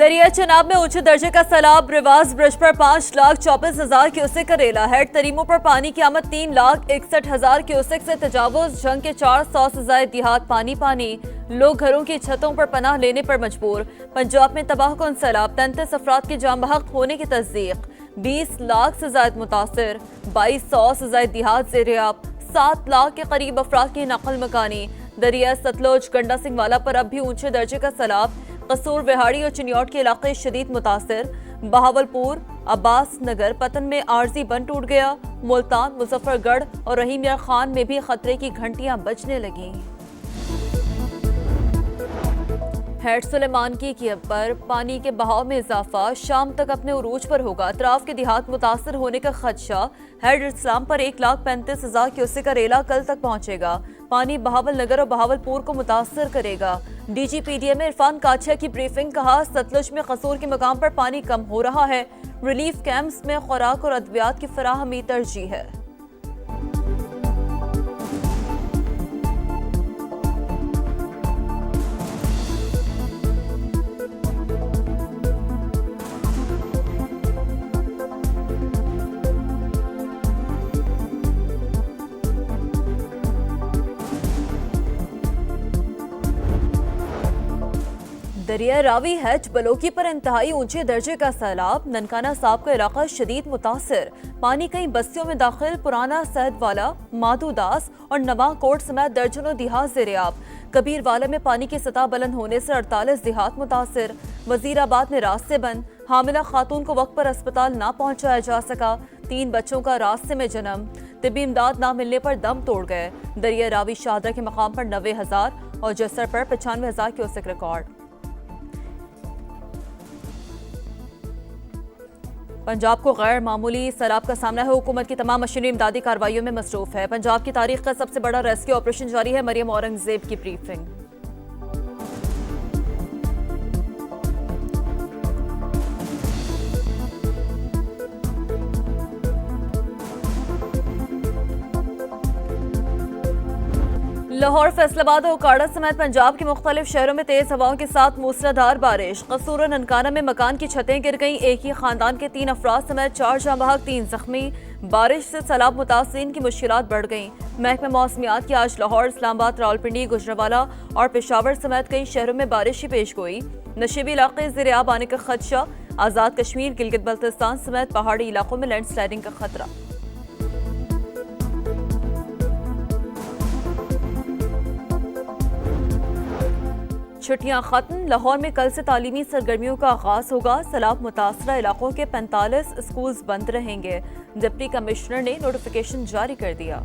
دریا چناب میں اونچے درجے کا سیلاب، رواس برج پر 5,64,000 کیوسک کا ریلا، ہیڈ تریموں پر پانی کی آمد 3,61,000 کیوسک سے تجاوز، جنگ کے 400 سے زائد دیہات پانی، لوگ گھروں کی چھتوں پر پناہ لینے پر مجبور۔ پنجاب میں تباہ کن سیلاب، 33 افراد کی جان بحق ہونے کی تصدیق، 20 لاکھ سے زائد متاثر، 2200 سے زائد دیہات زیر آب، 7 لاکھ کے قریب افراد کی نقل مکانی۔ دریا ستلج گنڈا سنگھ والا پر اب بھی اونچے درجے کا سیلاب، قصور وہاڑی اور چنیوٹ کے علاقے شدید متاثر، بہاولپور عباس نگر پتن میں عارضی بند ٹوٹ گیا، ملتان مظفر گڑھ اور رحیم یار خان میں بھی خطرے کی گھنٹیاں بجنے لگیں۔ ہیڈ سلیمان کی پر پانی کے بہاؤ میں اضافہ، شام تک اپنے عروج پر ہوگا، اطراف کے دیہات متاثر ہونے کا خدشہ۔ ہیڈ اسلام پر 1,35,000 کیوسک کا ریلا کل تک پہنچے گا، پانی بہاول نگر اور بہاولپور کو متاثر کرے گا۔ D G P D M Irfan Kachhiya کی بریفنگ، کہا ستلج میں قصور کے مقام پر پانی کم ہو رہا ہے، ریلیف کیمپس میں خوراک اور ادویات کی فراہمی ترجیح ہے۔ دریا راوی ہیڈ بلوکی پر انتہائی اونچے درجے کا سیلاب، ننکانہ صاحب کا علاقہ شدید متاثر، پانی کئی بستیوں میں داخل، پرانا سید والا، مادھو داس اور نواں کوٹ سمیت درجنوں دیہات زیر آب۔ کبیر والا میں پانی کی سطح بلند ہونے سے 48 دیہات متاثر، وزیر آباد میں راستے بند، حاملہ خاتون کو وقت پر اسپتال نہ پہنچایا جا سکا، 3 بچوں کا راستے میں جنم، طبی امداد نہ ملنے پر دم توڑ گئے۔ دریا راوی شاہدرہ کے مقام پر 90,000 اور جسر پر 95,000 کیوسک ریکارڈ۔ پنجاب کو غیر معمولی سیلاب کا سامنا ہے، حکومت کی تمام مشینری امدادی کارروائیوں میں مصروف ہے۔ پنجاب کی تاریخ کا سب سے بڑا ریسکیو آپریشن جاری ہے، مریم اورنگزیب کی بریفنگ۔ لاہور، فیصل آباد اور اوکاڑہ سمیت پنجاب کے مختلف شہروں میں تیز ہواؤں کے ساتھ موسلادھار بارش، قصور اور ننکانہ میں مکان کی چھتیں گر گئیں، ایک ہی خاندان کے 3 افراد سمیت 4 جاں بحق، 3 زخمی، بارش سے سیلاب متاثرین کی مشکلات بڑھ گئیں۔ محکمہ موسمیات کی آج لاہور، اسلام آباد، راولپنڈی، گوجرانوالہ اور پشاور سمیت کئی شہروں میں بارش کی پیش گوئی، نشیبی علاقے زیر آب آنے کا خدشہ، آزاد کشمیر، گلگت بلتستان سمیت پہاڑی علاقوں میں لینڈ سلائڈنگ کا خطرہ۔ چھٹیاں ختم، لاہور میں کل سے تعلیمی سرگرمیوں کا آغاز ہوگا، سیلاب متاثرہ علاقوں کے 45 اسکولز بند رہیں گے، ڈپٹی کمشنر نے نوٹیفیکیشن جاری کر دیا۔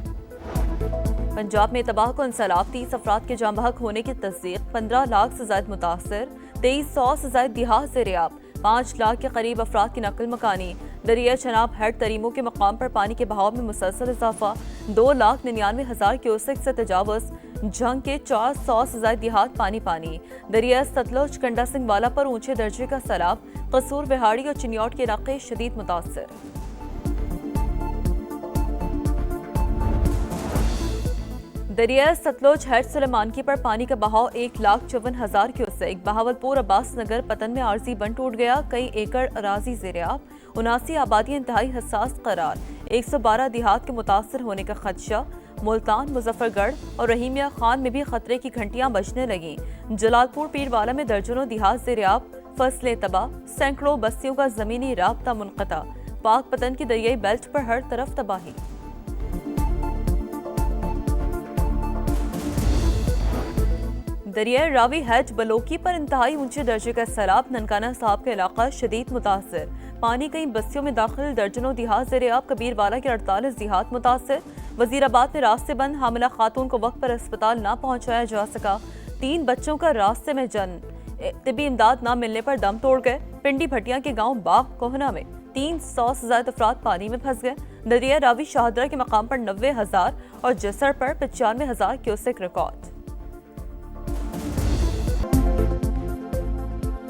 پنجاب میں تباہ کن سیلاب، 30 افراد کے جاں بحق ہونے کی تصدیق، 15 لاکھ سے زائد متاثر، 2300 سے زائد دیہات زیر آب، 5 لاکھ کے قریب افراد کی نقل مکانی۔ دریا چناب ہیڈ تریموں کے مقام پر پانی کے بہاؤ میں مسلسل اضافہ، 2,99,000 کیوسک سے تجاوز، جنگ کے 400 سے زائد دیہات پانی۔ دریا ستلج گنڈا سنگھ والا پر اونچے درجے کا سیلاب، قصور وہاڑی اور چنیوٹ کے علاقے شدید متاثر۔ دریا ستلج ہیڈ سلیمانکی پر پانی کا بہاؤ 1,54,000 کیوسک، بہاولپور عباس نگر پتن میں عارضی بند ٹوٹ گیا، کئی ایکڑ اراضی زیر آب، 79 آبادی انتہائی حساس قرار، 112 دیہات کے متاثر ہونے کا خدشہ، ملتان مظفر گڑھ اور رحیم یار خان میں بھی خطرے کی گھنٹیاں بجنے لگیں، جلال پور پیر والا میں درجنوں دیہات زیر آب، فصلیں تباہ، سینکڑوں بستیوں کا زمینی رابطہ منقطع، پاک پتن کی دریائی بیلٹ پر ہر طرف تباہی۔ دریا راوی ہیڈ بلوکی پر انتہائی اونچے درجے کا سیلاب، ننکانہ صاحب کا علاقہ شدید متاثر، پانی کئی بستیوں میں داخل، درجنوں دیہات زیر آب، کبیر والا کے 48 دیہات متاثر، وزیر آباد میں راستے بند، حاملہ خاتون کو وقت پر اسپتال نہ پہنچایا جا سکا، 3 بچوں کا راستے میں جنم، طبی امداد نہ ملنے پر دم توڑ گئے، پنڈی بھٹیاں کے گاؤں باغ کوہنا میں 300 سے زائد افراد پانی میں پھنس گئے، دریا راوی شاہدرہ کے مقام پر 90,000 اور جسر پر 95,000 کیوسک ریکارڈ۔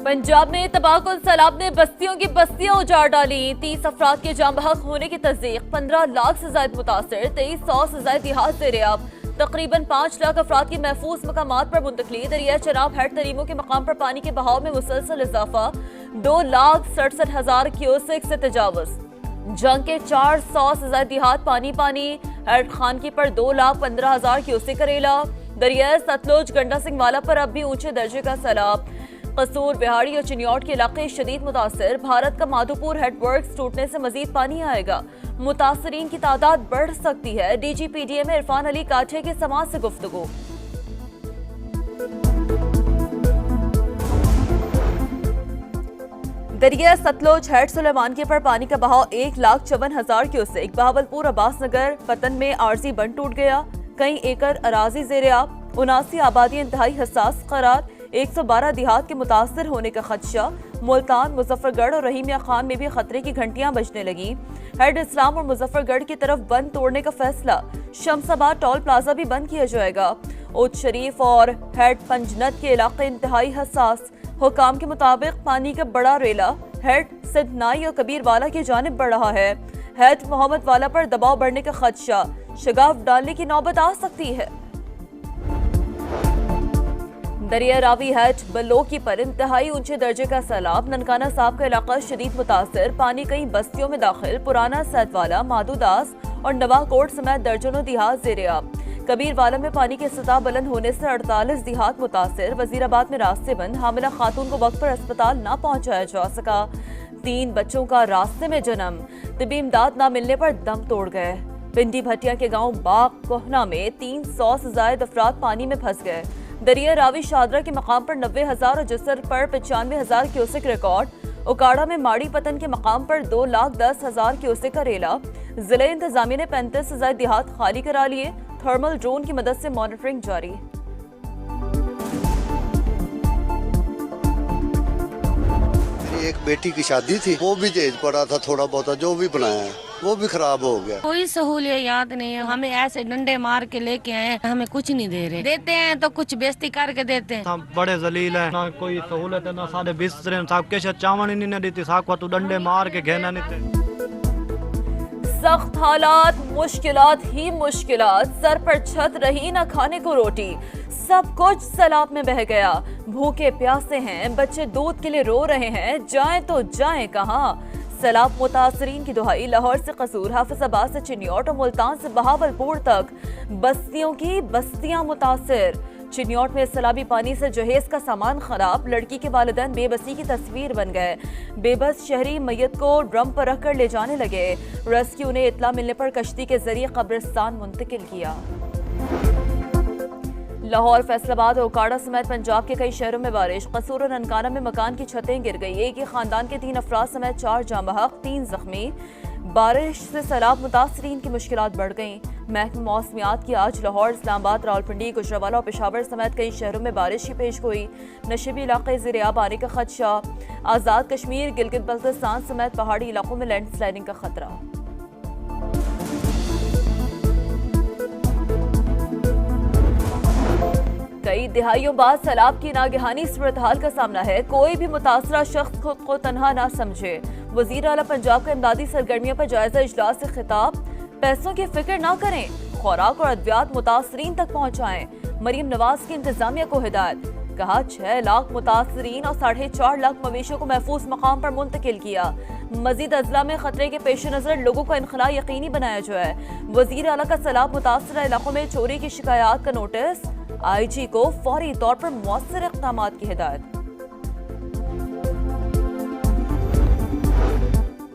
پنجاب میں تباہ کن سیلاب نے بستیوں کی بستیاں اجاڑ ڈالیں، 30 افراد کے جاں بحق ہونے کی تصدیق، 15 لاکھ سے زائد متاثر، 2300 سے زائد دیہات زیر آب، تقریباً 5 لاکھ افراد کی محفوظ مقامات پر منتقلی۔ دریا چناب ہیڈ تریموں کے مقام پر پانی کے بہاؤ میں مسلسل اضافہ، 2,67,000 क्यूसेक से तजावुज। जंग के 400 से ज्यादा देहात पानी पानी। हेड खानकी पर 2,15,000 क्यूसेक करेला। दरिया सतलुज गंडा सिंह वाला पर अब भी ऊंचे दर्जे का सैलाब। कसूर, बिहाड़ी और चिन्योट के इलाके शदीद मुतासिर। भारत का माधोपुर हेडवर्क्स टूटने से मजीद पानी आएगा। मुतासरीन की तादाद बढ़ सकती है। DGPDA में इरफान अली काठे के समाज से गुफ्तगू। दरिया सतलुज हेड सुलेमानकी पर पानी का बहाव 1,54,000 क्यूसेक। बहावलपुर अब्बास नगर पतन में आरजी बंद टूट गया। कई एकड़ अराजी ज़ेर-ए-आब। 79 आबादी इंतहाई हसास करार। 112 देहात के मुतासर होने का खदशा। मुल्तान, मुजफ्फरगढ़ और रहीमिया खान में भी खतरे की घंटियां बजने लगी। हेड इस्लाम और मुजफ्फरगढ़ की तरफ बंद तोड़ने का फैसला। शमसाबाद टोल प्लाजा भी बंद किया जाएगा। उच्च शरीफ और हेड पंजनत के इलाके इंतहाई हसास। हुकाम के मुताबिक पानी का बड़ा रेला हेड सिद्धनाई और कबीर वाला की जानिब बढ़ रहा है। हेड मोहम्मद वाला पर दबाव बढ़ने का खदशा। शगाफ डालने की नौबत आ सकती है। दरिया रावी हेड बलोकी पर इंतहाई ऊंचे दर्जे का सैलाब। ननकाना साहब का इलाका शदीद मुतासिर। पानी कई बस्तियों में दाखिल। पुराना सैदवाला, माधुदास और नवाकोट समेत दर्जनों देहात ज़ेर-ए-आब। कबीर वाला में पानी की सतह बुलंद होने से 48 देहात मुतासिर। वजीराबाद में रास्ते बंद। हामिला खातून को वक्त पर अस्पताल न पहुंचाया जा सका। 3 बच्चों का रास्ते में जन्म। तिब्बी इमदाद न मिलने पर दम तोड़ गए। पिंडी भटिया के गांव बाग कोहना में 300 से ज्यादा अफराद पानी में फंस गए। दरिया रावी शादरा के मकाम पर 90,000 और जसर पर 95,000 क्यूसेक रिकॉर्ड। उकाड़ा में माड़ी पतन के मकाम पर 2,10,000 क्यूसेक का रेला। जिले इंतजामिया ने 35 से ज्यादा देहात खाली करा लिए। थर्मल ड्रोन की मदद से मॉनिटरिंग जारी। एक बेटी की शादी थी, वो भी दहेज पड़ा था थोड़ा बहुत, जो भी बनाया है वो भी खराब हो गया। कोई सहूलियत याद नहीं है। हमें ऐसे डंडे मार के लेके आए, हमें कुछ नहीं दे रहे। देते हैं तो कुछ बेइज्जती करके देते हैं। हम बड़े जलील है, ना कोई सहूलत है, ना सारे बिस्तरे साहब के चावल ही नहीं देती साहब को, तो डंडे मार के घेना नहीं थे। सख्त हालात, मुश्किलात ही मुश्किलात। सर पर छत रही, न खाने को रोटी। सब कुछ सैलाब में बह गया। भूखे प्यासे हैं, बच्चे दूध के लिए रो रहे हैं। जाएं तो जाएं कहां। सैलाब मुतासरीन की दुहाई। लाहौर से कसूर, हाफिजाबाद से चिन्योट और मुल्तान से बहावलपुर तक बस्तियों की बस्तियां मुतासिर। चिन्योट में सैलाबी पानी से जहेज का सामान खराब। लड़की के वालिदैन बेबसी की तस्वीर बन गए। बेबस शहरी मैयत को ड्रम पर रखकर ले जाने लगे। रेस्क्यू ने इत्तला मिलने पर कश्ती के जरिए कब्रिस्तान मुंतकिल किया। लाहौर, फैसलाबाद और उकाड़ा समेत पंजाब के कई शहरों में बारिश। कसूर और ननकाना में मकान की छतें गिर गई। एक ही खानदान के 3 अफराद समेत 4 जाँ बहक, 3 जख्मी। बारिश से सैलाब मुतासरीन की मुश्किलात बढ़ गईं। महकमा मौसमियात की आज लाहौर, इस्लामाबाद, रावलपिंडी, गुजरावाला और पेशावर समेत कई शहरों में बारिश की पेश गोई। नशीबी इलाके ज़ेर-ए-आब आने का खदशा। आज़ाद कश्मीर, गिलगित बल्तिस्तान समेत पहाड़ी इलाकों में लैंड स्लाइडिंग का खतरा। कई दिहाइयों बाद सैलाब की नागहानी सूरत हाल का सामना है। कोई भी मुतासरा शख्स खुद को तनहा ना समझे। वज़ीर आला पंजाब का इमदादी सरगर्मियों पर जायजा इजलास से खिताब। पैसों की फिक्र ना करें, खुराक और अद्वियात मुतासरीन तक पहुँचाएं। मरीम नवाज की इंतजामिया को हिदायत। कहा 6 लाख मुतासरीन और 4.5 लाख मवेशियों को महफूज मकाम पर मुंतकिल किया। मजीद अजला में खतरे के पेश नजर लोगों को इनखला यकीनी बनाया जाए। वज़ीर आला का सैलाब मुतासरा इलाकों में चोरी की शिकायत का नोटिस। IG को फौरी तौर पर मौसर इक़दामात की हिदायत।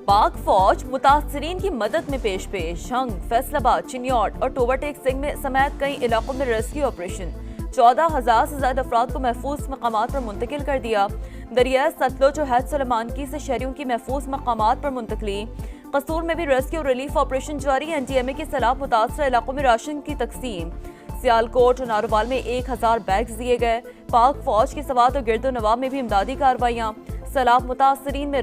पाक फौज मुतासरीन की मदद में पेश। हंग, फैसलाबाद, चिन्योट और टोबरटेक सिंह में समेत कई इलाकों में रेस्क्यू ऑपरेशन। 14,000 से ज्यादा अफराद को महफूज मकामात पर मुंतकिल कर दिया। दरिया सतलुज और हैद सुलेमानकी से शहरियों की महफूज मकामात पर मुंतकली। कसूर में भी रेस्क्यू रिलीफ ऑपरेशन जारी। NDMA के सैलाब मुतासर इलाकों में राशन की तकसीम। सियालकोट और नारोवाल में 1,000 बैग्स दिए गए। पाक फौज की सवात और गिरदो नवाब में भी इमदादी कार्रवाइयाँ। सैलाब मुतासरीन में